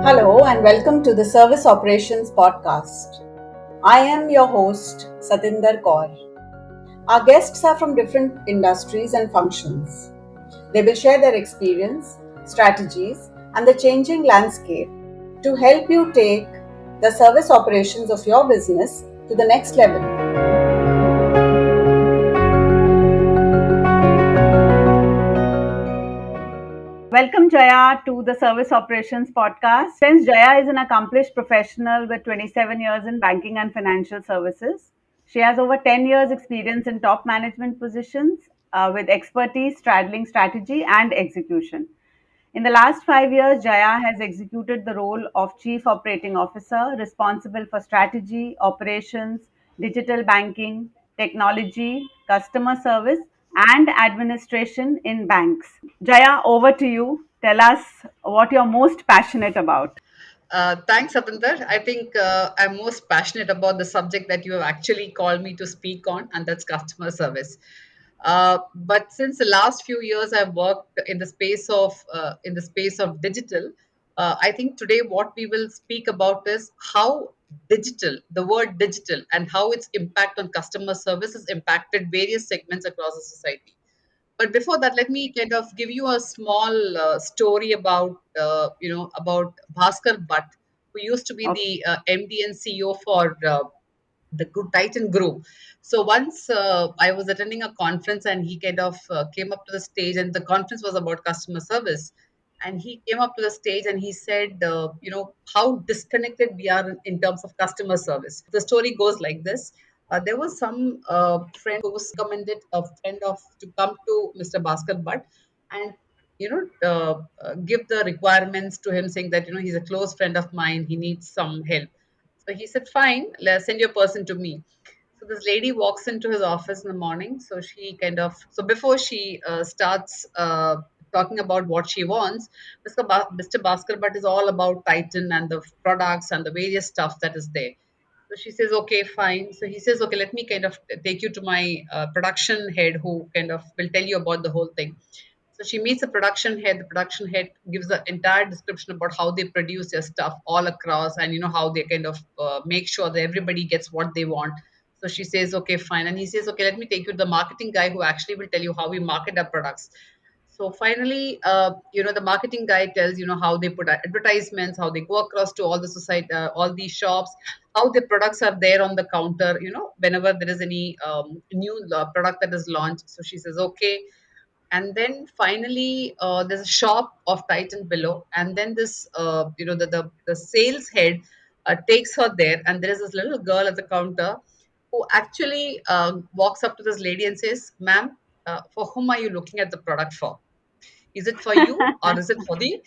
Hello and welcome to the Service Operations Podcast. I am your host, 𝗵𝘆𝗃𝗀𝗃. Our guests are from different industries and functions. They will share their experience, strategies, and the changing landscape to help you take the service operations of your business to the next level. Welcome, Jaya, to the Service Operations Podcast. Friends, Jaya is an accomplished professional with 27 years in banking and financial services. She has over 10 years' experience in top management positions with expertise straddling strategy and execution. In the last 5 years, Jaya has executed the role of Chief Operating Officer, responsible for strategy, operations, digital banking, technology, customer service, and administration in banks. Jaya, over to you. Tell us what you're most passionate about. Thanks, Atinder. I think I'm most passionate about the subject that you have actually called me to speak on, and that's customer service. But since the last few years, I've worked in the space of digital. I think today what we will speak about is how digital, the word digital, and how its impact on customer service has impacted various segments across the society. But before that, let me kind of give you a small story about Bhaskar Butt, who used to be Okay. the MD and CEO for the Good Titan Group. So once I was attending a conference, and he kind of came up to the stage, and the conference was about customer service. And he came up to the stage and he said, how disconnected we are in terms of customer service. The story goes like this. There was some friend who was recommended a friend of to come to Mr. Bhaskar Butt and give the requirements to him, saying that he's a close friend of mine, he needs some help. So he said, fine, let's send your person to me. So this lady walks into his office in the morning. So she so before she starts talking about what she wants, Mr. Bhaskar Bhatt is all about Titan and the products and the various stuff that is there. So she says, okay, fine. So he says, okay, let me kind of take you to my production head, who kind of will tell you about the whole thing. So she meets the production head. The production head gives the entire description about how they produce their stuff all across, and how they kind of make sure that everybody gets what they want. So she says, okay, fine. And he says, okay, let me take you to the marketing guy, who actually will tell you how we market our products. So finally, the marketing guy tells how they put advertisements, how they go across to all the society, all these shops, how the products are there on the counter. Whenever there is any new product that is launched. So she says, okay. And then finally, there's a shop of Titan below, and then this, the sales head takes her there, and there is this little girl at the counter who actually walks up to this lady and says, "Ma'am, for whom are you looking at the product for? Is it for you, or is it for the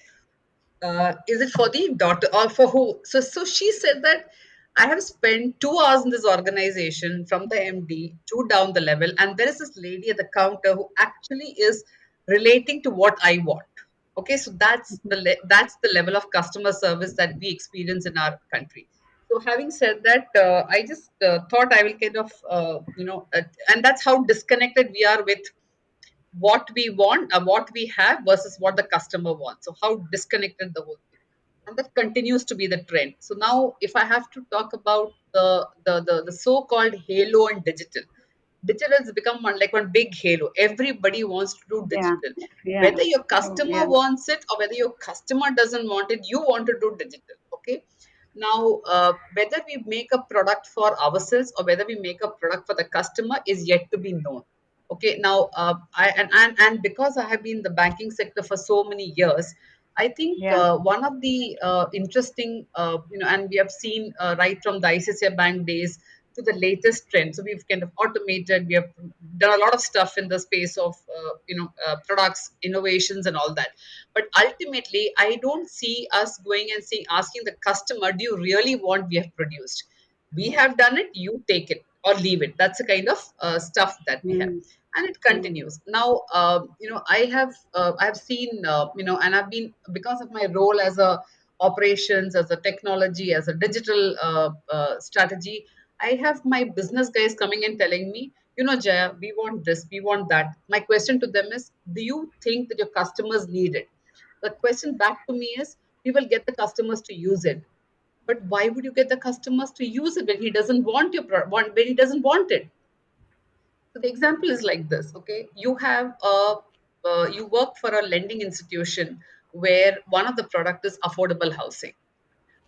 daughter, or for who?" So she said that I have spent 2 hours in this organization from the MD to down the level, and there is this lady at the counter who actually is relating to what I want. Okay, so that's the level of customer service that we experience in our country. So having said that, I just thought I will kind of and that's how disconnected we are with what we want, what we have versus what the customer wants. So how disconnected the whole thing, and that continues to be the trend. So now, if I have to talk about the so-called halo and digital has become like one big halo. Everybody wants to do Yeah, digital, yeah, whether your customer yeah, wants it or whether your customer doesn't want it. You want to do digital, okay? Now, whether we make a product for ourselves or whether we make a product for the customer is yet to be known. Okay, now and because I have been in the banking sector for so many years, I think yeah. one of the interesting, and we have seen right from the ICICI Bank days to the latest trend. So we've kind of automated, we have done a lot of stuff in the space of, products, innovations, and all that. But ultimately, I don't see us going and saying, asking the customer, do you really want we have produced? We have done it, you take it or leave it. That's the kind of stuff that we have. Mm, And it mm, continues now. I have seen, and I've been, because of my role as a operations, as a technology, as a digital strategy, I have my business guys coming and telling me, Jaya, we want this, we want that. My question to them is, do you think that your customers need it? The question back to me is, we will get the customers to use it. But why would you get the customers to use it when he doesn't want when he doesn't want it? So the example is like this. Okay, you work for a lending institution where one of the product is affordable housing.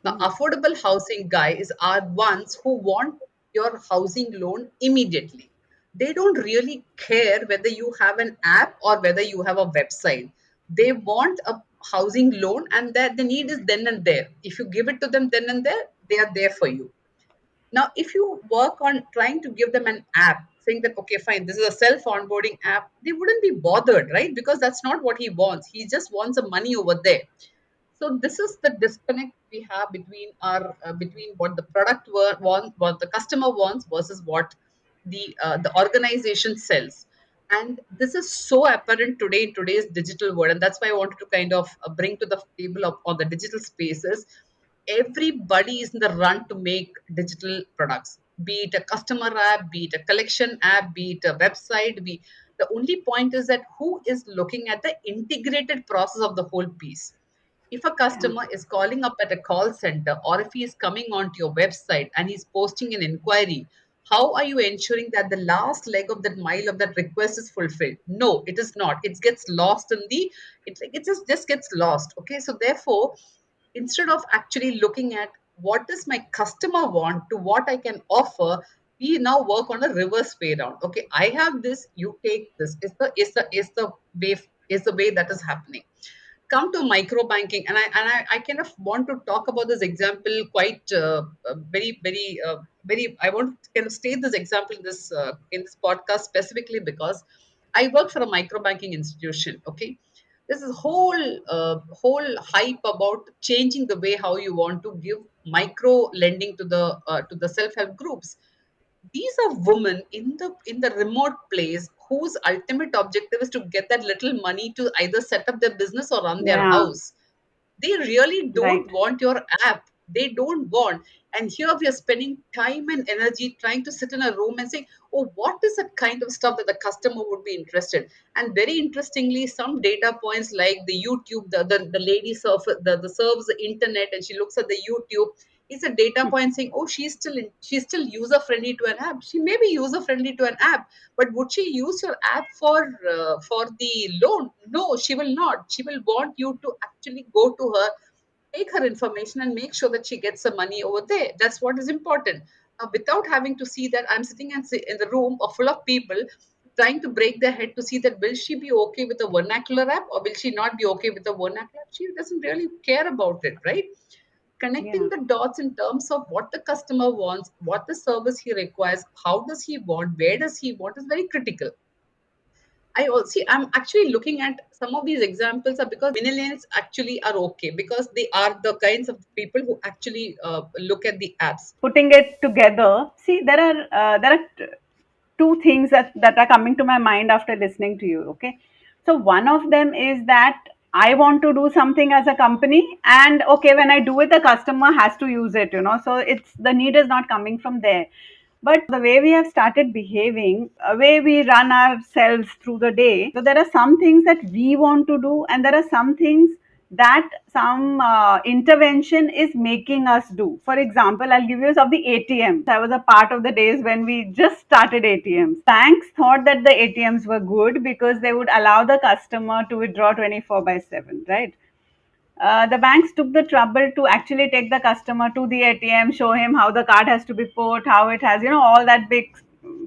Now, Mhm. affordable housing guys are ones who want your housing loan immediately. They don't really care whether you have an app or whether you have a website. They want a housing loan, and that the need is then and there. If you give it to them then and there, they are there for you. Now, if you work on trying to give them an app, saying that, okay, fine, this is a self onboarding app, they wouldn't be bothered, right? Because that's not what he wants. He just wants the money over there. So this is the disconnect we have between what the wants, what the customer wants, versus what the organization sells. And this is so apparent today in today's digital world, and that's why I wanted to kind of bring to the table of on the digital spaces. Everybody is in the run to make digital products, be it a customer app, be it a collection app, be it a website. The only point is that who is looking at the integrated process of the whole piece. If a Yeah. customer is calling up at a call center, or if he is coming onto your website and he's posting an inquiry, how are you ensuring that the last leg of that mile of that request is fulfilled? No, it is not. It gets lost in the, it just gets lost. Okay. So therefore, instead of actually looking at what does my customer want to what I can offer, we now work on a reverse way round. Okay, I have this, you take this. Is the way that is happening. Come to micro banking, and I kind of want to talk about this example quite very. I want to kind of state this example in this podcast specifically because I work for a micro banking institution. Okay, this is whole hype about changing the way how you want to give micro lending to the self help groups. These are women in the remote place whose ultimate objective is to get that little money to either set up their business or run their Yeah. house. They really Right. don't want your app. They don't want. And here we are spending time and energy trying to sit in a room and say, oh, what is that kind of stuff that the customer would be interested? And very interestingly, some data points like the YouTube, the lady the serves the internet and she looks at the YouTube, is a data point saying, oh, she's still user friendly to an app. She may be user friendly to an app, but would she use your app for the loan? No, she will not. She will want you to actually go to her, take her information, and make sure that she gets the money over there. That's what is important. Without having to see that I'm sitting in the room or full of people trying to break their head to see that will she be okay with the vernacular app or will she not be okay with the vernacular app. She doesn't really care about it, right? Connecting Yeah. the dots in terms of what the customer wants, what the service he requires, how does he want, where does he want, is very critical. I'm actually looking at some of these examples are because millennials actually are okay because they are the kinds of people who actually look at the apps. Putting it together, see, there are two things that are coming to my mind after listening to you. Okay, so one of them is that I want to do something as a company, and okay, when I do it, the customer has to use it. So it's the need is not coming from there. But the way we have started behaving, way we run ourselves through the day, so there are some things that we want to do, and there are some things that some intervention is making us do. For example, I'll give you of the ATMs. I was a part of the days when we just started ATMs. Banks thought that the ATMs were good because they would allow the customer to withdraw 24/7, right? The banks took the trouble to actually take the customer to the ATM, show him how the card has to be put, how it has, all that big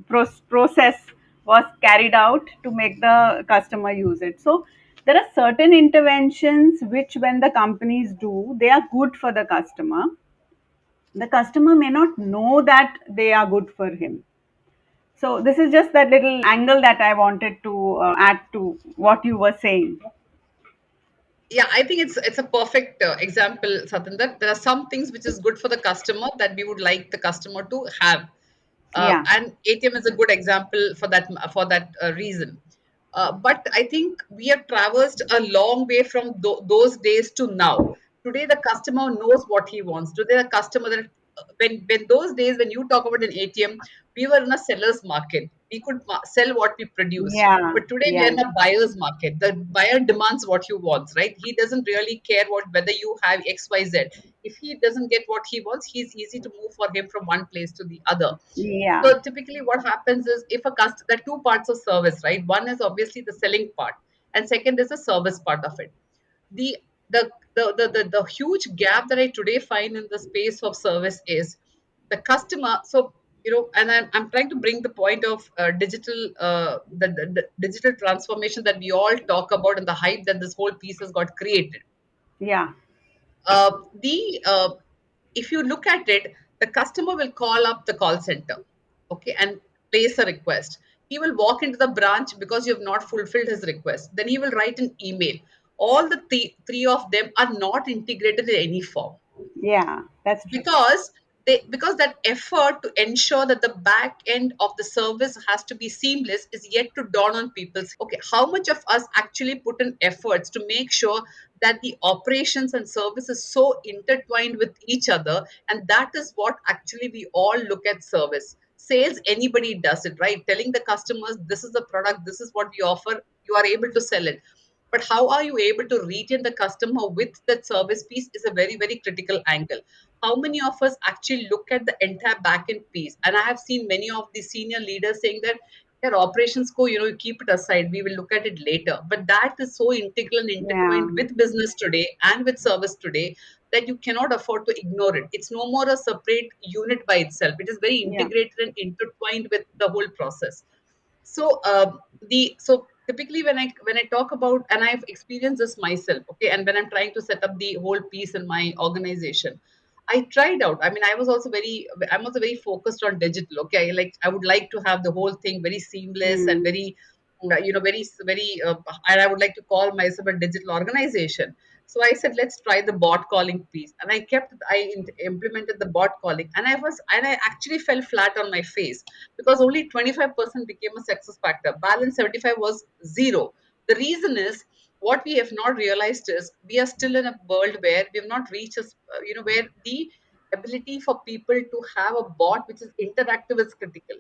process was carried out to make the customer use it. So there are certain interventions which, when the companies do, they are good for the customer. The customer may not know that they are good for him. So this is just that little angle that I wanted to add to what you were saying. Yeah, I think it's a perfect example, Satinder. There are some things which is good for the customer that we would like the customer to have, Yeah. and ATM is a good example for that reason. But I think we have traversed a long way from those days to now. Today, the customer knows what he wants. Today, the customer that when those days when you talk about an ATM, we were in a seller's market. We could sell what we produce. Yeah. But today we are Yeah. in a buyer's market. The buyer demands what you want, right? He doesn't really care whether you have XYZ. If he doesn't get what he wants, he's easy to move for him from one place to the other. Yeah. So typically what happens is, if a customer, there are two parts of service, right? One is obviously the selling part, and second is the service part of it. The the the huge gap that I today find in the space of service is the customer. So, and I'm trying to bring the point of digital, the digital transformation that we all talk about, and the hype that this whole piece has got created. Yeah. The If you look at it, the customer will call up the call center, okay, and place a request. He will walk into the branch because you have not fulfilled his request. Then he will write an email. All the three of them are not integrated in any form, Yeah. That's true. because because that effort to ensure that the back end of the service has to be seamless is yet to dawn on people. Okay, how much of us actually put in efforts to make sure that the operations and service is so intertwined with each other? And that is what actually we all look at service. Sales, anybody does it, right? Telling the customers, this is the product, this is what we offer, you are able to sell it. But how are you able to retain the customer with that service piece is a very, very critical angle. How many of us actually look at the entire backend piece? And I have seen many of the senior leaders saying that their operations go, you keep it aside, we will look at it later. But that is so integral and Yeah. intertwined with business today and with service today, that you cannot afford to ignore it. It's no more a separate unit by itself. It is very Yeah. integrated and intertwined with the whole process. So the so typically when I talk about, and I've experienced this myself, okay, and when I'm trying to set up the whole piece in my organization, I tried out. I mean, I'm also very focused on digital. Okay, I would like to have the whole thing very seamless and Hmm. very, very, and I would like to call myself a digital organization. So I said, let's try the bot calling piece, and implemented the bot calling, and I actually fell flat on my face, because only 25% became a success factor. Balance 75 was zero. The reason is, what we have not realized is, we are still in a world where we have not reached where the ability for people to have a bot which is interactive is critical.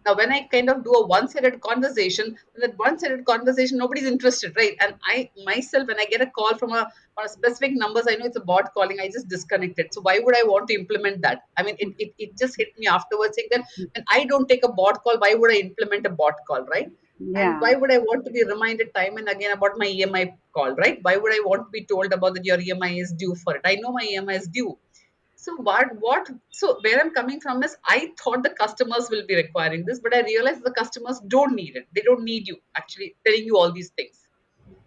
Now, when I kind of do a one-sided conversation, that one-sided conversation, nobody's interested, right? And I myself, when I get a call from on a specific numbers, I know it's a bot calling, I just disconnect it. So why would I want to implement that? I mean, it just hit me afterwards, saying that when I don't take a bot call, why would I implement a bot call, right? And Yeah. why would I want to be reminded time and again about my EMI call, right? Why would I want to be told about that your EMI is due for it? I know my EMI is due. So so where I'm coming from is, I thought the customers will be requiring this, but I realized the customers don't need it. They don't need you actually telling you all these things.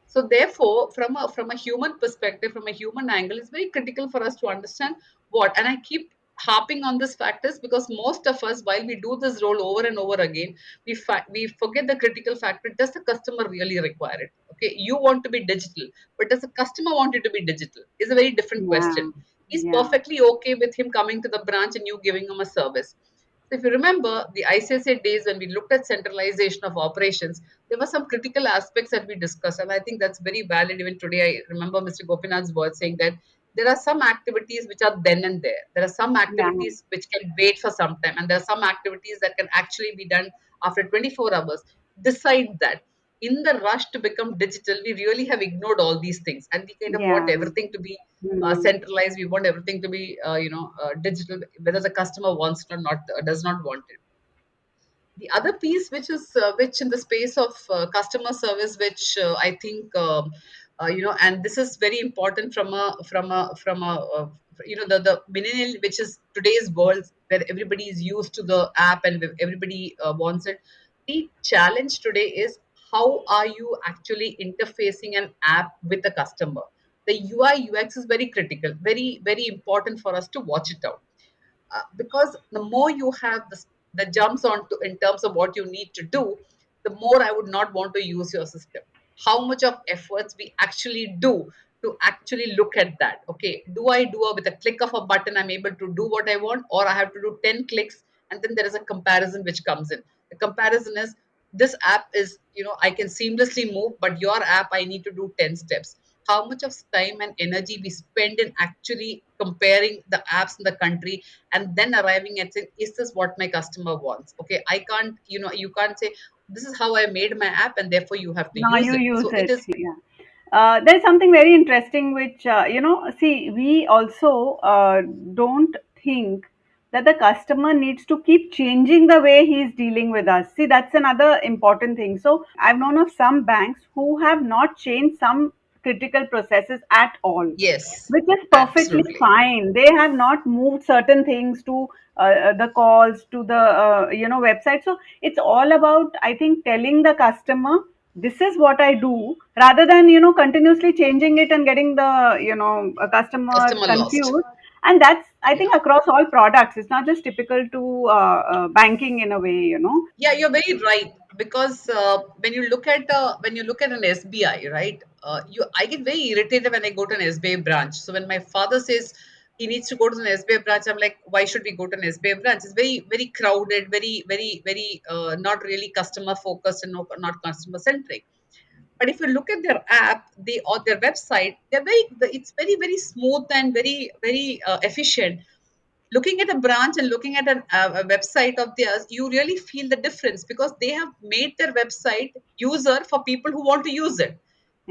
So therefore, from a human perspective, from a human angle, it's very critical for us to understand what. And I keep harping on this factors, because most of us, while we do this role over and over again, we forget the critical factor. Does the customer really require it? Okay, you want to be digital, but does the customer want you to be digital? Is a very different Yeah. question. He's Yeah. perfectly okay with him coming to the branch and you giving him a service. So if you remember the ICICI days when we looked at centralization of operations, there were some critical aspects that we discussed, and I think that's very valid. Even today, I remember Mr. Gopinath's words saying that there are some activities which are then and there. There are some Yeah. activities which can wait for some time, and there are some activities that can actually be done after 24 hours. Decide that. In the rush to become digital, we really have ignored all these things, and we kind of want Yeah. everything to be Hmm. centralized. We want everything to be, digital, whether the customer wants it or not, does not want it. The other piece, which in the space of customer service, which I think, and this is very important from a the millennial, which is today's world, where everybody is used to the app and everybody wants it. The challenge today is, how are you actually interfacing an app with the customer? The UI UX is very critical, very, very important for us to watch it out. Because the more you have the jumps onto in terms of what you need to do, the more I would not want to use your system. How much of efforts we actually do to actually look at that? Okay, do I do with a click of a button, I'm able to do what I want, or I have to do 10 clicks, and then there is a comparison which comes in. The comparison is, this app is, I can seamlessly move, but your app, I need to do 10 steps. how much of time and energy we spend in actually comparing the apps in the country and then arriving at saying, is this what my customer wants? Okay, I can't, you can't say, this is how I made my app and therefore you have to Now use you it. use So it it. is, Yeah. There's something very interesting which, see, we also don't think that the customer needs to keep changing the way he's dealing with us. See, that's another important thing. So, I've known of some banks who have not changed some critical processes at all, yes, which is perfectly absolutely. fine. They have not moved certain things to the calls, to the website. So it's all about, I think, telling the customer this is what I do, rather than continuously changing it and getting the a customer Customer lost. confused. And that's, I Yeah. think, across all products. It's not just typical to banking in a way. Yeah, you're very right. Because when you look at an SBI, right? I get very irritated when I go to an SBI branch. So when my father says he needs to go to an SBI branch, I'm like, why should we go to an SBI branch? It's very very crowded, very not really customer focused and not customer centric. But if you look at their app, they or their website, it's very very smooth and very efficient. Looking at a branch and looking at a website of theirs, you really feel the difference because they have made their website user for people who want to use it.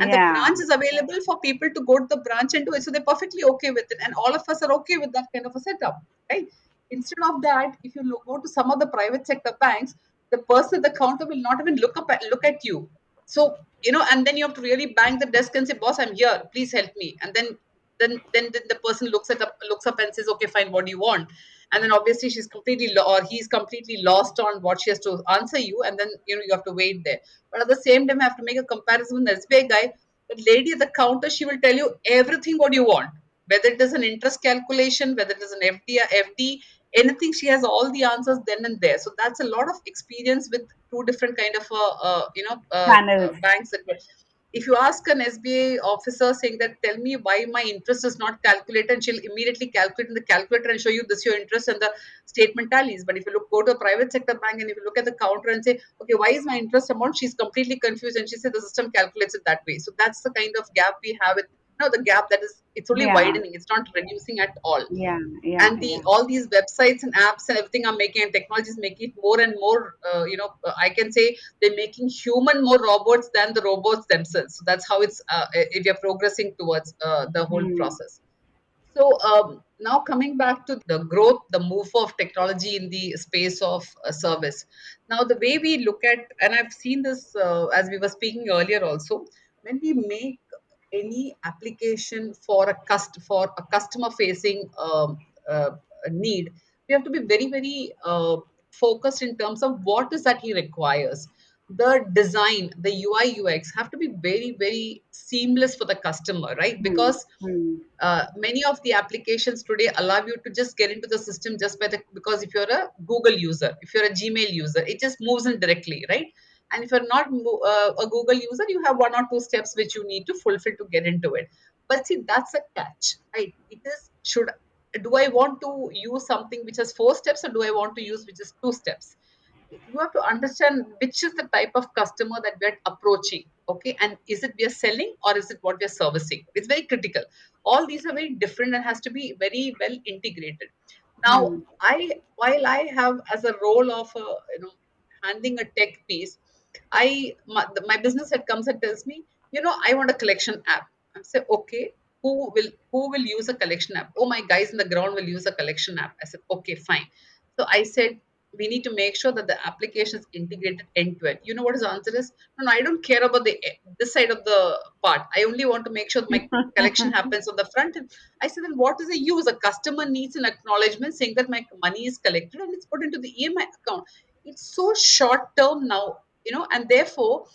And the Yeah, branch is available for people to go to the branch and do it. So they're perfectly okay with it. And all of us are okay with that kind of a setup, right? Instead of that, if you go to some of the private sector banks, the person at the counter will not even look at you. So, and then you have to really bang the desk and say, boss, I'm here, please help me. And then the person looks up and says, okay, fine, what do you want? And then obviously she's or he's completely lost on what she has to answer you, and then you have to wait there. But at the same time, I have to make a comparison with the SBI guy. The lady at the counter, she will tell you everything what you want, whether it is an interest calculation, whether it is an FD, anything. She has all the answers then and there. So that's a lot of experience with two different kind of channels. banks. If you ask an SBA officer saying that, tell me why my interest is not calculated, and she'll immediately calculate in the calculator and show you this your interest and the statement tallies. But if you go to a private sector bank and if you look at the counter and say, okay, why is my interest amount? She's completely confused and she said the system calculates it that way. So that's the kind of gap we have with the gap that is it's only Yeah, widening, it's not reducing at all. yeah, yeah, And the yeah. all these websites and apps and everything are making, and technology is making it more and more I can say they're making human more robots than the robots themselves. So that's how it's we are progressing towards the whole Hmm. process. So now coming back to the growth, the move of technology in the space of service. Now the way we look at, and I've seen this as we were speaking earlier also, when we make any application for a customer facing need, we have to be very very focused in terms of what is that he requires. The design, the UI UX have to be very very seamless for the customer, right? Hmm. Because Hmm. many of the applications today allow you to just get into the system just because if you're a Google user, if you're a Gmail user, it just moves in directly, right? And if you're not a Google user, you have one or two steps which you need to fulfill to get into it. But see, that's a catch, right? It is should do I want to use something which has four steps, or do I want to use which is two steps? You have to understand which is the type of customer that we're approaching, okay, and is it we are selling or is it what we are servicing? It's very critical. All these are very different and has to be very well integrated. Now Hmm. while I have as a role of handling a tech piece, my business head comes and tells me, I want a collection app. I say, okay, who will use a collection app? Oh, my guys in the ground will use a collection app. I said, okay, fine. So I said, we need to make sure that the application is integrated end to end. You know what his answer is? No, no, I don't care about this side of the part. I only want to make sure that my collection happens on the front end. I said, then what is the use? A customer needs an acknowledgement saying that my money is collected and it's put into the EMI account. It's so short term now, and therefore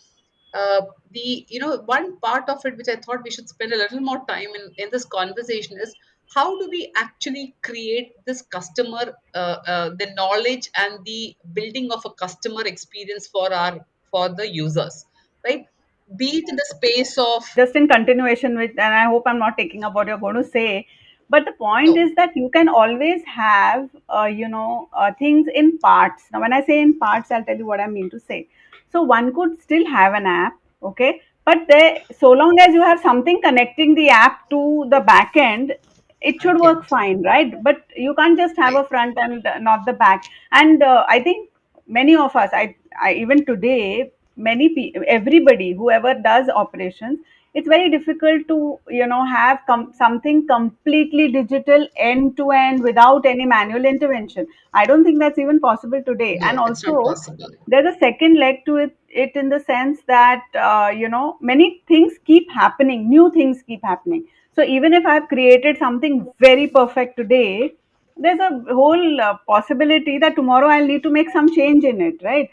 the one part of it which I thought we should spend a little more time in this conversation is, how do we actually create this customer the knowledge and the building of a customer experience for the users, right? Be it in the space of Just in continuation with, and I hope I'm not taking up what you're going to say, but the point no. is that you can always have, things in parts. Now, when I say in parts, I'll tell you what I mean to say. So, one could still have an app, okay, But they, so long as you have something connecting the app to the back end, it I should get work fine, right? But you can't just have right. a front and not the back. And I think many of us, I even today, everybody, whoever does operations, it's very difficult to have something completely digital end to end without any manual intervention. I don't think that's even possible today. And No, it's not also, possible. there's a second leg to it in the sense that many things keep happening, new things keep happening. So even if I've created something very perfect today, there's a whole possibility that tomorrow I'll need to make some change in it, right?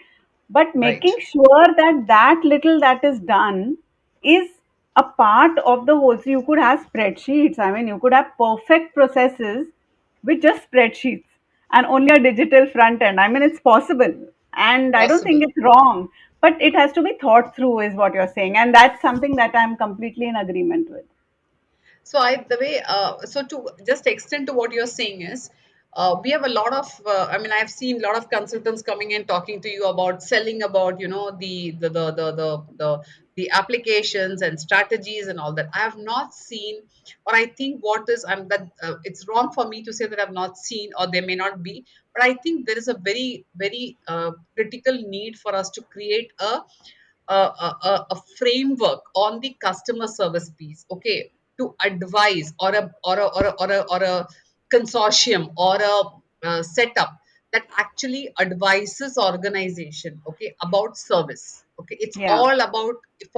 But Right. making sure that that little that is done is a part of the whole. So you could have spreadsheets, I mean, you could have perfect processes with just spreadsheets and only a digital front end. I mean, it's possible. And I don't think Possible. it's wrong, but it has to be thought through, is what you're saying. And that's something that I'm completely in agreement with. So the way, so to just extend to what you're saying is, we have a lot of, I mean, I've seen a lot of consultants coming in talking to you about selling about, the applications and strategies and all that. I have not seen, or I think what is, I'm that it's wrong for me to say that I've not seen, or there may not be, but I think there is a very, very critical need for us to create a framework on the customer service piece, okay, to advise, or a consortium, or a setup that actually advises organization, okay, about service. Okay, it's Yeah, all about, if,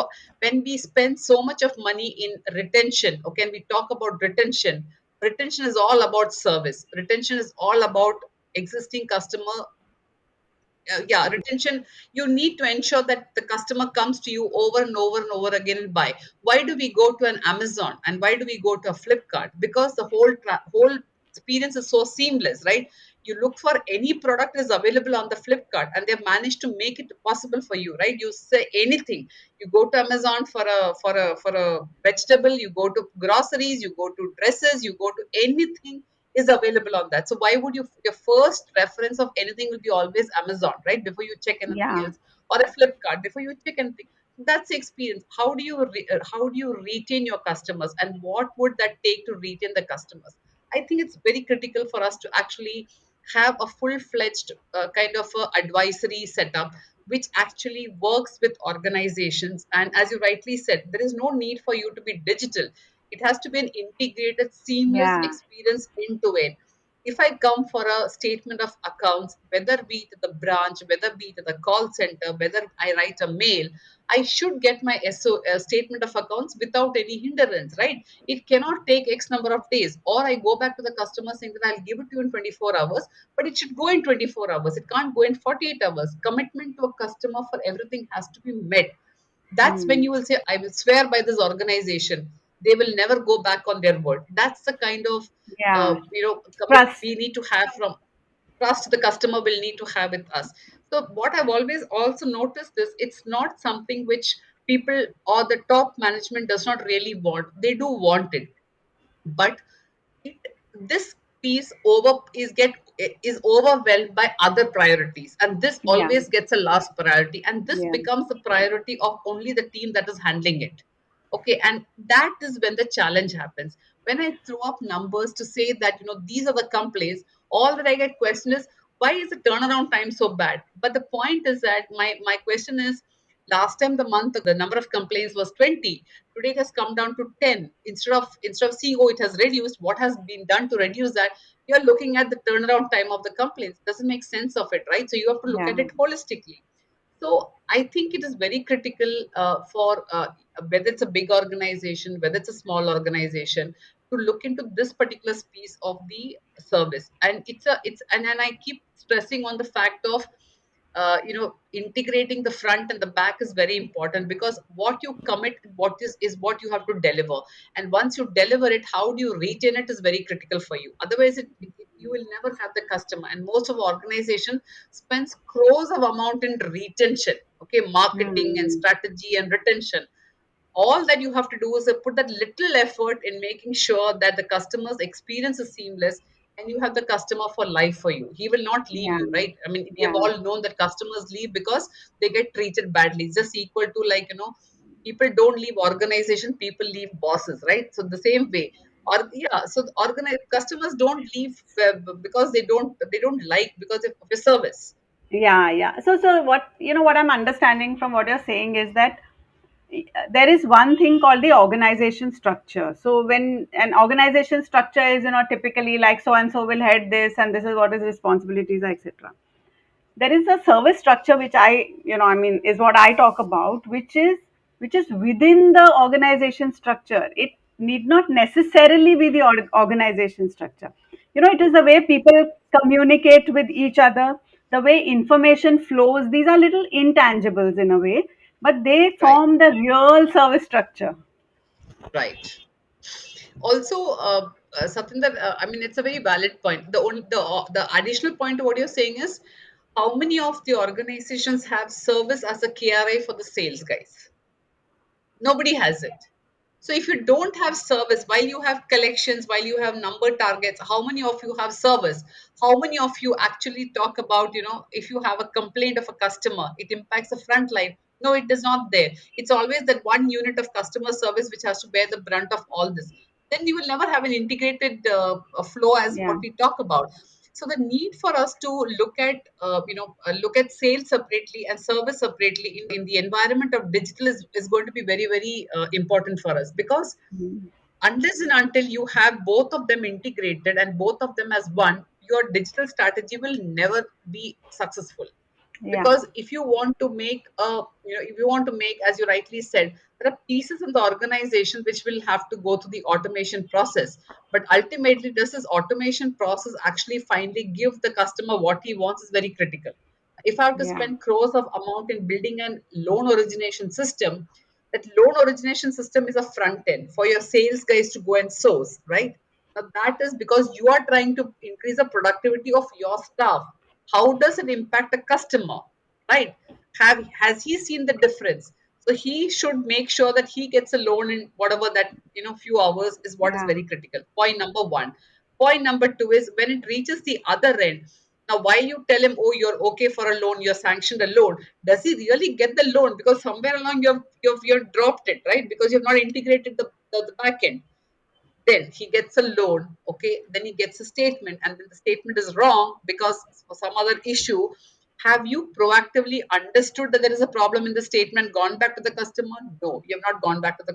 when we spend so much of money in retention, okay, and we talk about retention, retention is all about service. Retention is all about existing customer. Yeah, retention, you need to ensure that the customer comes to you over and over and over again and buy. Why do we go to an Amazon and why do we go to a Flipkart? Because the whole experience is so seamless, right? You look for any product is available on the Flipkart and they've managed to make it possible for you, right? You say anything, you go to Amazon for a vegetable, you go to groceries, you go to dresses, you go to anything is available on that. So why would you, your first reference of anything will be always Amazon, right? Before you check anything yeah, else, or a Flipkart before you check anything. That's the experience. How do you retain your customers, and what would that take to retain the customers? I think it's very critical for us to actually have a full-fledged kind of a advisory setup which actually works with organizations. And as you rightly said, there is no need for you to be digital. It has to be an integrated, seamless yeah, experience into it. If I come for a statement of accounts, whether be it the branch, whether be it the call center, whether I write a mail, I should get my statement of accounts without any hindrance, right? It cannot take X number of days, or I go back to the customer saying that I'll give it to you in 24 hours, but it should go in 24 hours. It can't go in 48 hours. Commitment to a customer for everything has to be met. That's when hmm, you will say, I will swear by this organization. They will never go back on their word. That's the kind of yeah. commit Trust. we need to have from trust the customer will need to have with us. So what I've always also noticed is it's not something which people or the top management does not really want. They do want it, but it, this piece over is overwhelmed by other priorities, and this Yeah, always gets a last priority, and this yeah, becomes the priority of only the team that is handling it. Okay, and that is when the challenge happens. When I throw up numbers to say that these are the complaints, all that I get question is, why is the turnaround time so bad? But the point is that my question is, last time the month the number of complaints was 20, today it has come down to 10. Instead of seeing, oh, it has reduced, what has been done to reduce that? You're looking at the turnaround time of the complaints. Doesn't make sense of it, right? So you have to look yeah, at it holistically. So I think it is very critical for whether it's a big organization, whether it's a small organization, to look into this particular piece of the service. And and I keep stressing on the fact of integrating the front and the back is very important, because what you commit, what is what you have to deliver. And once you deliver it, how do you retain it is very critical for you. Otherwise you will never have the customer. And most of organization spends crores of amount in retention, okay, marketing and hmm, strategy and retention. All that you have to do is put that little effort in making sure that the customer's experience is seamless, and you have the customer for life for you. He will not leave yeah, you, right? I mean, we have yeah, all known that customers leave because they get treated badly. It's just equal to, like, people don't leave organization, people leave bosses, right? So the same way, or yeah, so the customers don't leave because they don't like because of your service. Yeah, yeah. So what, what I'm understanding from what you're saying is that there is one thing called the organization structure. So when an organization structure is, typically like so and so will head this and this is what his responsibilities are, etc. There is a service structure which is what I talk about, which is within the organization structure. It need not necessarily be the organization structure. It is the way people communicate with each other, the way information flows. These are little intangibles in a way, but they Right, form the real service structure. right. Also, something that I mean, it's a very valid point. The additional point to what you're saying is how many of the organizations have service as a KRI for the sales guys? Nobody has it. So if you don't have service, while you have collections, while you have number targets, how many of you have service? How many of you actually talk about, if you have a complaint of a customer, it impacts the front line? No, it is not there. It's always that one unit of customer service which has to bear the brunt of all this. Then you will never have an integrated flow as Yeah, what we talk about. So the need for us to look at sales separately and service separately in the environment of digital is going to be very, very important for us, because unless and until you have both of them integrated and both of them as one, your digital strategy will never be successful. yeah, Because if you want to make if you want to make, as you rightly said, there are pieces in the organization which will have to go through the automation process, but ultimately does this automation process actually finally give the customer what he wants is very critical. If I have to yeah, spend crores of amount in building a loan origination system, that loan origination system is a front end for your sales guys to go and source, right? Now that is because you are trying to increase the productivity of your staff. How does it impact a customer, right? Has he seen the difference? So he should make sure that he gets a loan in whatever that few hours is what is yeah, very critical. Point number one. Point number two is when it reaches the other end. Now, while you tell him, oh, you're okay for a loan, you're sanctioned a loan, does he really get the loan? Because somewhere along you've dropped it, right? Because you've not integrated the back end. Then he gets a loan, okay, then he gets a statement, and then the statement is wrong because for some other issue. Have you proactively understood that there is a problem in the statement, gone back to the customer? No, you have not gone back to the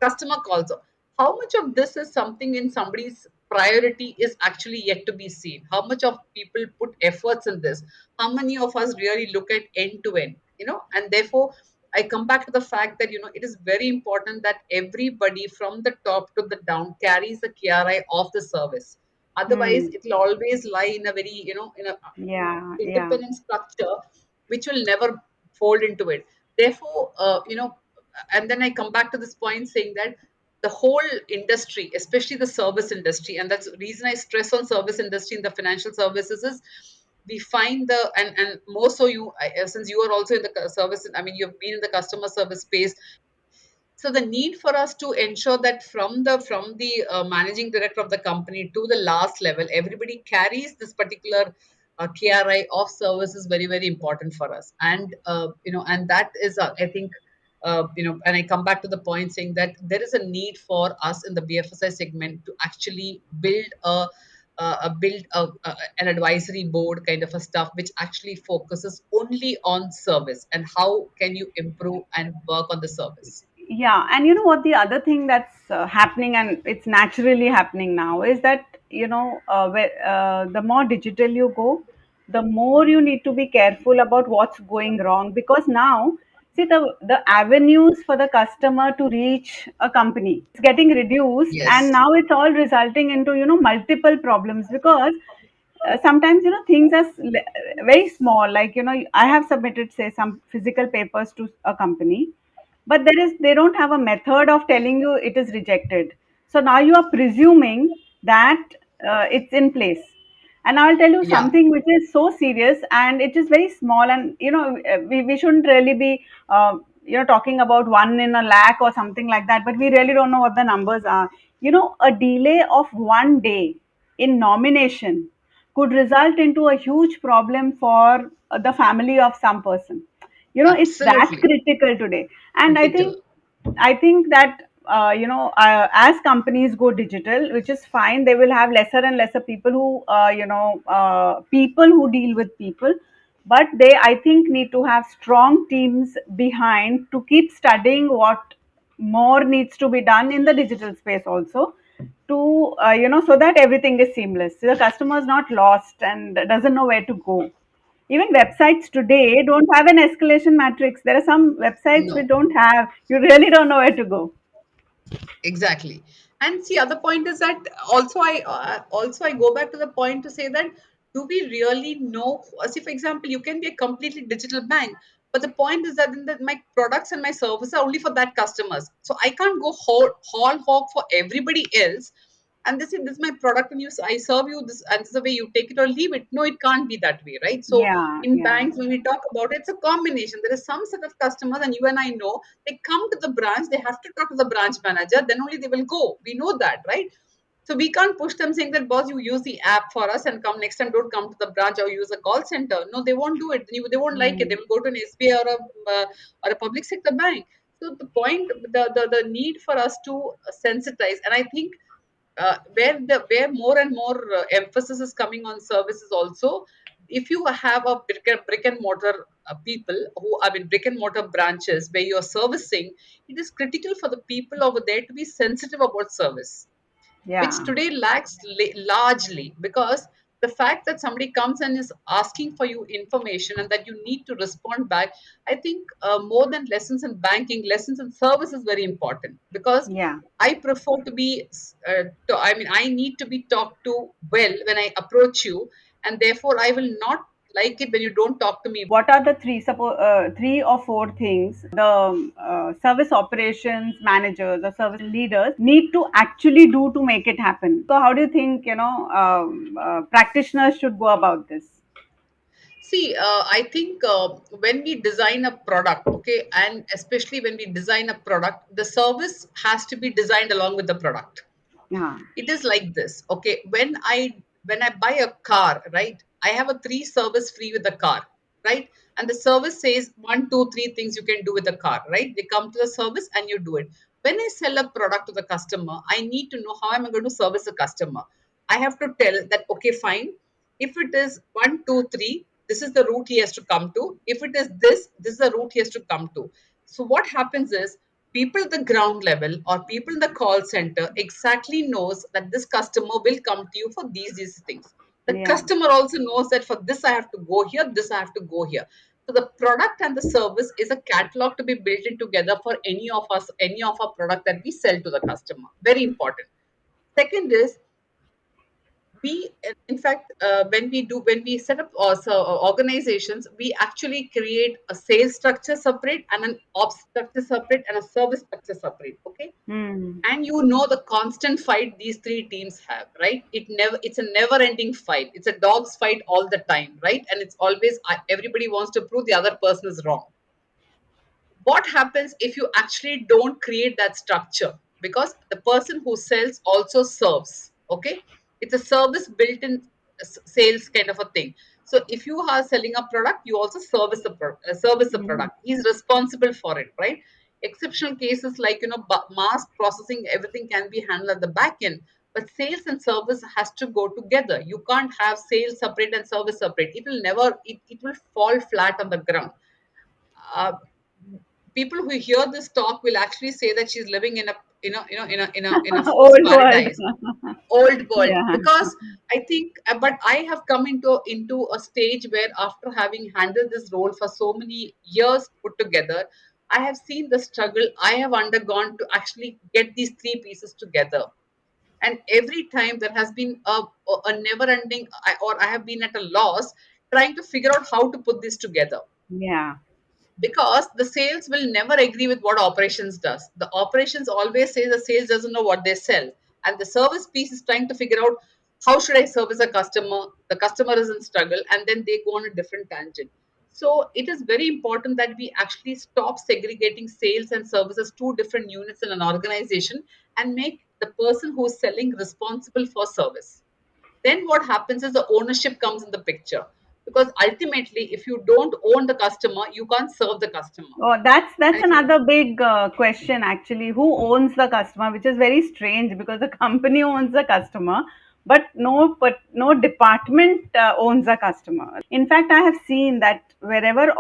customer calls up. How much of this is something in somebody's priority is actually yet to be seen? How much of people put efforts in this? How many of us really look at end to end, and therefore I come back to the fact that it is very important that everybody from the top to the down carries the KRI of the service. Otherwise, hmm, it will always lie in a very in a yeah, yeah, independent structure which will never fold into it. Therefore, and then I come back to this point saying that the whole industry, especially the service industry, and that's the reason I stress on service industry in the financial services is we find and more so since you are also in the service, I mean you've been in the customer service space. So the need for us to ensure that from the managing director of the company to the last level, everybody carries this particular KRI of service is very, very important for us. And and that is I think and I come back to the point saying that there is a need for us in the BFSI segment to actually build an advisory board kind of a stuff which actually focuses only on service and how can you improve and work on the service. yeah. And you know what? The other thing that's happening, and it's naturally happening now, is that the more digital you go, the more you need to be careful about what's going wrong, because now, see, the avenues for the customer to reach a company is getting reduced, and Yes, now it's all resulting into multiple problems, because sometimes things are very small, like I have submitted, say, some physical papers to a company, but they don't have a method of telling you it is rejected. So now you are presuming that it's in place, and I'll tell you yeah, something which is so serious, and it is very small, and we shouldn't really be talking about one in a lakh or something like that, but we really don't know what the numbers are. A delay of 1 day in nomination could result into a huge problem for the family of some person. It's that absolutely. critical today. And Digital. I think that as companies go digital, which is fine, they will have lesser and lesser people who people who deal with people, but they, I think, need to have strong teams behind to keep studying what more needs to be done in the digital space also, to so that everything is seamless, so the customer is not lost and doesn't know where to go. Even websites today don't have an escalation matrix. There are some websites which No. don't have. You really don't know where to go. Exactly. And see, other point is that also I go back to the point to say that, do we really know? See, for example, you can be a completely digital bank, but the point is that, my products and my services are only for that customers. So I can't go whole hog for everybody else. And they say, this is my product, and I serve you this, and this is the way you take it or leave it. No, it can't be that way, right? So Yeah, in yeah. banks, when we talk about it, it's a combination. There is some set of customers, and you and I know, they come to the branch, they have to talk to the branch manager, then only they will go. We know that, right? So we can't push them saying that, boss, you use the app for us and come next time, don't come to the branch or use a call center. No, they won't do it. They won't like it. They Mm, will go to an SBI or a public sector bank. So the point, the need for us to sensitize, and I think where more and more emphasis is coming on services also. If you have a brick and mortar people who, I mean, brick and mortar branches where you're servicing, it is critical for the people over there to be sensitive about service, which yeah, today lacks largely, because the fact that somebody comes and is asking for you information and that you need to respond back, I think more than lessons in banking, lessons in service is very important, because yeah. I prefer to be I mean, I need to be talked to well when I approach you, and therefore I will not like it when you don't talk to me. What are the three or four things the service operations managers or service leaders need to actually do to make it happen? So, how do you think practitioners should go about this? See, I think when we design a product, okay, and especially when we design a product, the service has to be designed along with the product. Yeah, It is like this, okay. When I buy a car, right, I have a three service free with the car, right? And the service says one, two, three things you can do with the car, right? They come to the service and you do it. When I sell a product to the customer, I need to know how am I going to service the customer. I have to tell that, okay, fine, if it is one, two, three, this is the route he has to come to. If it is this is the route he has to come to. So what happens is, people at the ground level or people in the call center exactly knows that this customer will come to you for these things. The yeah, customer also knows that for this I have to go here, this I have to go here. So the product and the service is a catalog to be built in together for any of us, any of our product that we sell to the customer. Very important. Second is, we in fact when we set up organizations, we actually create a sales structure separate and an ops structure separate and a service structure separate, okay. hmm, And you know the constant fight these three teams have, right? It's a never ending fight. It's a dog's fight all the time, right? And it's always everybody wants to prove the other person is wrong. What happens if you actually don't create that structure? Because the person who sells also serves, okay. It's a service built in sales kind of a thing. So if you are selling a product, you also service the hmm, product. He's responsible for it, right? Exceptional cases like, mass processing, everything can be handled at the back end, but sales and service has to go together. You can't have sales separate and service separate. It will never, it will fall flat on the ground. uh, People who hear this talk will actually say that she's living in a, in a fool's old world. paradise, old world. Yeah, Because I think, but I have come into a stage where, after having handled this role for so many years put together, I have seen the struggle I have undergone to actually get these three pieces together. And every time there has been a never ending, or I have been at a loss trying to figure out how to put this together, yeah, because the sales will never agree with what operations does. The operations always say the sales doesn't know what they sell, and the service piece is trying to figure out how should I service a customer. The customer is in struggle, and then they go on a different tangent. So it is very important that we actually stop segregating sales and services, two different units in an organization, and make the person who's selling responsible for service. Then what happens is the ownership comes in the picture. because ultimately, if you don't own the customer, you can't serve the customer. Oh, that's And if you another big question actually. Who owns the customer? Which is very strange because the company owns the customer, but no department owns the customer. In fact, I have seen that wherever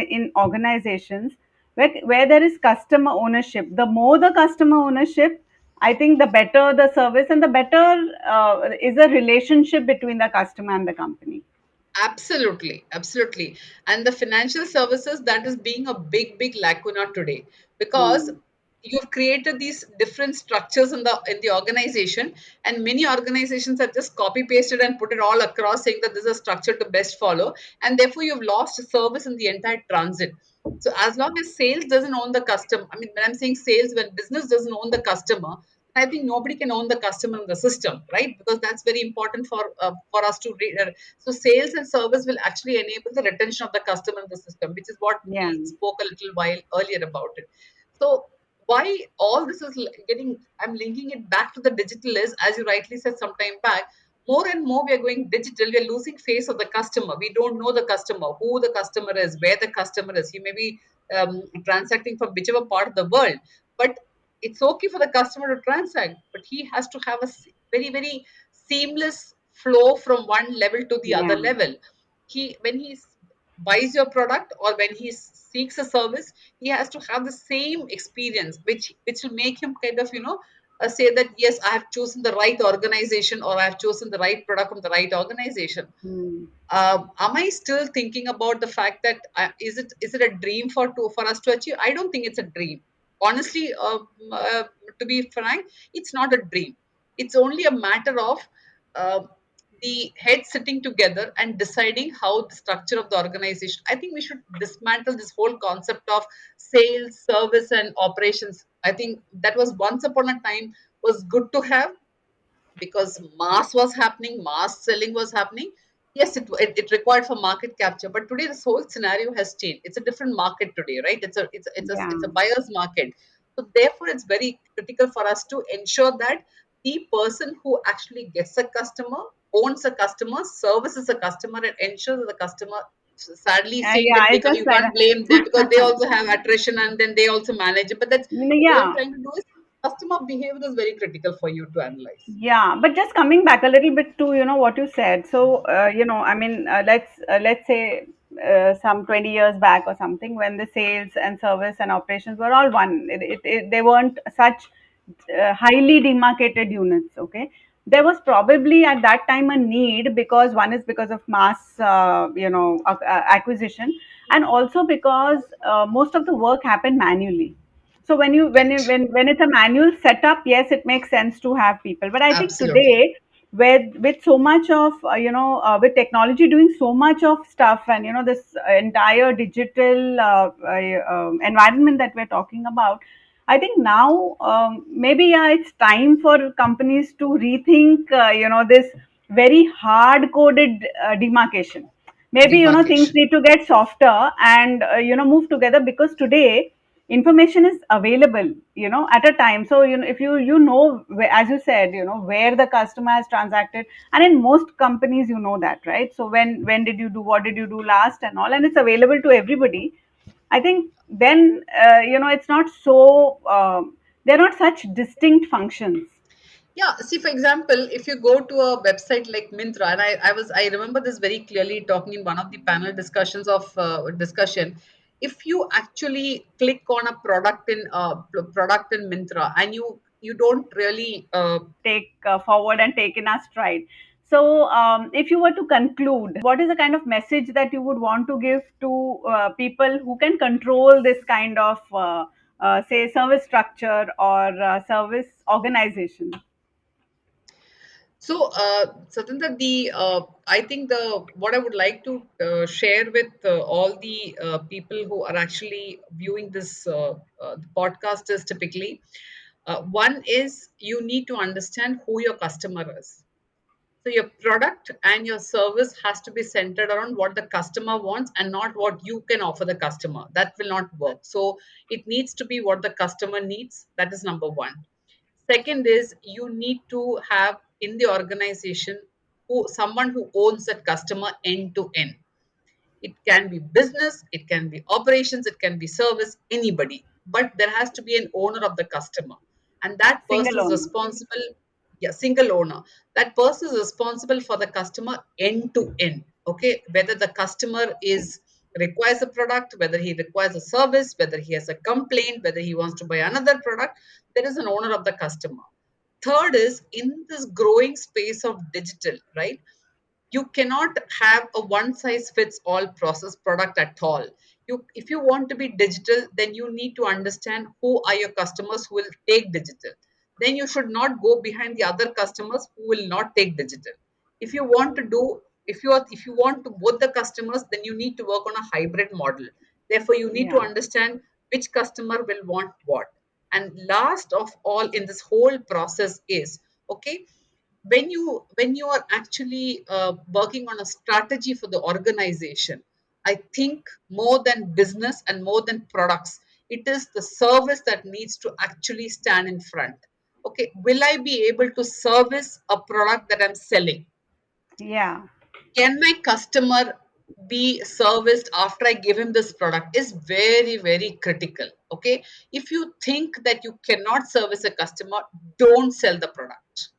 in organizations where there is customer ownership, the more the customer ownership, I think the better the service and the better is the relationship between the customer and the company. absolutely, absolutely. And the financial services, that is being a big, big lacuna today, because Hmm. you've created these different structures in the organization, and many organizations have just copy pasted and put it all across, saying that this is a structure to best follow, and therefore you've lost service in the entire transit. So as long as sales doesn't own the customer, I mean, when I'm saying sales, when business doesn't own the customer, I think nobody can own the customer in the system, right? Because that's very important for us to read. So sales and service will actually enable the retention of the customer in the system, which is what Yeah. we spoke a little while earlier about it. So why all this is getting, I'm linking it back to the digital is, as you rightly said some time back, more and more we are going digital. We are losing face of the customer. We don't know the customer, who the customer is, where the customer is. He may be transacting from whichever part of the world, but it's okay for the customer to transact, but he has to have a very, very seamless flow from one level to the other Yeah. level. He, when he buys your product or when he seeks a service, he has to have the same experience, which will make him kind of, say that yes, I have chosen the right organization, or I have chosen the right product from the right organization. Hmm. Am I still thinking about the fact that is it a dream for us to achieve? I don't think it's a dream. Honestly, to be frank, it's not a dream. It's only a matter of uh, the head sitting together and deciding how the structure of the organization. I think we should dismantle this whole concept of sales, service, and operations. I think that was once upon a time was good to have, because mass was happening, mass selling was happening. Yes, it required for market capture, but today this whole scenario has changed. It's a different market today, right? It's a Yeah. buyer's market. So therefore, it's very critical for us to ensure that the person who actually gets a customer, owns a customer, services a customer, and ensures that the customer. Sadly, seeing Yeah, that I you just said, can't blame them, because they also have attrition and then they also manage it. But that's what I'm yeah, trying to do is customer behavior is very critical for you to analyze. yeah. But just coming back a little bit to what you said. So I mean, let's say some 20 years back or something, when the sales and service and operations were all one. They weren't such highly demarcated units. Okay, there was probably at that time a need, because one is because of mass, acquisition, and also because most of the work happened manually. So Right. when it's a manual setup, yes, it makes sense to have people. But I think Absolutely. today, with so much of with technology doing so much of stuff, and this entire digital environment that we're talking about, I think now maybe, yeah, it's time for companies to rethink this very hard coded demarcation. Maybe things Demarcation. need to get softer and move together, because today information is available at a time. So if as you said, where the customer has transacted, and in most companies that, right? So when did you do, what did you do last, and all, and it's available to everybody. I think then it's not so they're not such distinct functions. Yeah. See, for example, if you go to a website like Mintra, and I remember this very clearly talking in one of the panel discussions of discussion. If you actually click on a product in Mintra, and you don't really Take forward and take in our stride. So, if you were to conclude, what is the kind of message that you would want to give to people who can control this kind of, say, service structure or service organization? So, Satindra, I think the what I would like to share with all the people who are actually viewing this podcast is typically one is you need to understand who your customer is. So your product and your service has to be centered around what the customer wants and not what you can offer the customer. That will not work. So it needs to be what the customer needs. That is number one. Second is you need to have in the organization someone who owns that customer end to end. It can be business, it can be operations, it can be service, anybody. But there has to be an owner of the customer. And that Single person is owner. responsible, yeah, single owner. That person is responsible for the customer end to end. Okay, whether the customer is requires a product, whether he requires a service, whether he has a complaint, whether he wants to buy another product, there is an owner of the customer. Third is, in this growing space of digital, right? You cannot have a one size fits all process product at all. You, if you want to be digital, then you need to understand who are your customers who will take digital. Then you should not go behind the other customers who will not take digital. If you want to do, if you want to both the customers, then you need to work on a hybrid model. Therefore you need to Yeah. understand which customer will want what. And last of all in this whole process is, okay, when you are actually working on a strategy for the organization, I think more than business and more than products, it is the service that needs to actually stand in front. Okay, will I be able to service a product that I'm selling? Yeah. Can my customer be serviced after I give him this product is very, very critical. Okay, if you think that you cannot service a customer, don't sell the product.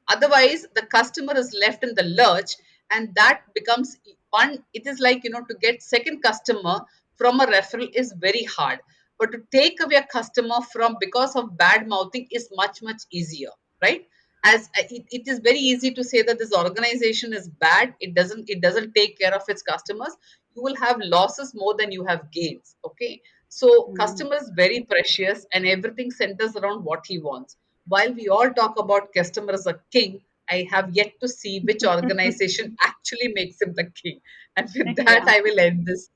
Otherwise the customer is left in the lurch, and that becomes one, it is like, to get second customer from a referral is very hard, but to take away a customer from because of bad mouthing is much, much easier, right? As it is very easy to say that this organization is bad, it doesn't take care of its customers. You will have losses more than you have gains. Okay, so Mm. customer is very precious and everything centers around what he wants. While we all talk about customer as a king, I have yet to see which organization actually makes him the king. And with that, Yeah. I will end this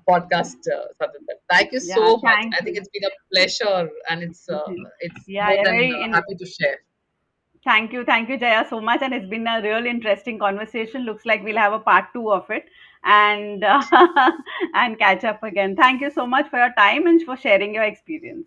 podcast, Satendra. Thank you Yeah. so much. Thank I think you. it's been a pleasure, and it's Yeah. more Yeah. than Very. happy to share. Thank you. Thank you, Jaya, so much. And it's been a real interesting conversation. Looks like we'll have a part two of it and and catch up again. Thank you so much for your time and for sharing your experience.